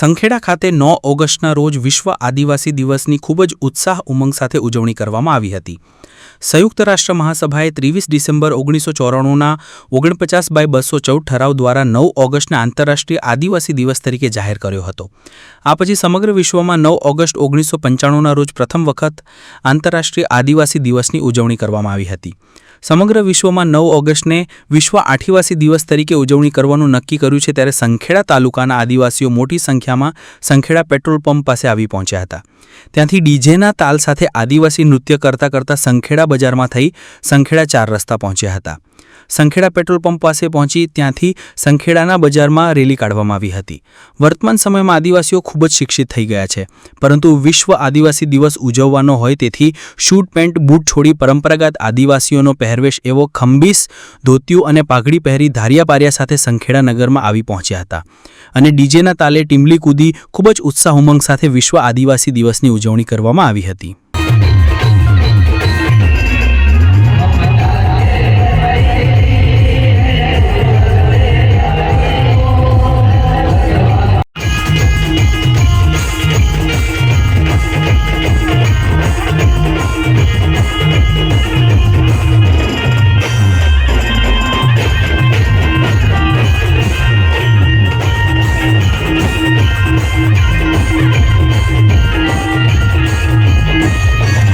સંખેડા ખાતે 9 ઓગસ્ટના રોજ વિશ્વ આદિવાસી દિવસની ખૂબ જ ઉત્સાહ ઉમંગ સાથે ઉજવણી કરવામાં આવી હતી. સંયુક્ત રાષ્ટ્ર મહાસભાએ 23 ડિસેમ્બર 1994ના 49/214 ઠરાવ દ્વારા 9 ઓગસ્ટને આંતરરાષ્ટ્રીય આદિવાસી દિવસ તરીકે જાહેર કર્યો હતો. આ પછી સમગ્ર વિશ્વમાં 9 ઓગસ્ટ 1995ના રોજ પ્રથમ વખત આંતરરાષ્ટ્રીય આદિવાસી દિવસની ઉજવણી કરવામાં આવી હતી. સમગ્ર વિશ્વમાં 9 ઓગસ્ટને વિશ્વ આદિવાસી દિવસ તરીકે ઉજવણી કરવાનું નક્કી કર્યું છે, ત્યારે સંખેડા તાલુકાના આદિવાસીઓ મોટી સંખ્યામાં સંખેડા પેટ્રોલ પંપ પાસે આવી પહોંચ્યા હતા. ત્યાંથી ડીજેના તાલ સાથે આદિવાસી નૃત્ય કરતા સંખેડા બજારમાં થઈ સંખેડા 4 રસ્તા પહોંચ્યા હતા. સંખેડા પેટ્રોલ પંપ પાસે પહોંચી ત્યાંથી સંખેડાના બજારમાં રેલી કાઢવામાં આવી હતી. વર્તમાન સમયમાં આદિવાસીઓ ખૂબ જ શિક્ષિત થઈ ગયા છે, પરંતુ વિશ્વ આદિવાસી દિવસ ઉજવવાનો હોય તેથી શૂટ પેન્ટ બૂટ છોડી પરંપરાગત આદિવાસીઓનો પહેરવેશ એવો ખંભીસ ધોતિયું અને પાઘડી પહેરી ધારિયા પારિયા સાથે સંખેડા નગરમાં આવી પહોંચ્યા હતા અને ડીજેના તાલે ટીમલી કૂદી ખૂબ જ ઉત્સાહ ઉમંગ સાથે વિશ્વ આદિવાસી દિવસની ઉજવણી કરવામાં આવી હતી.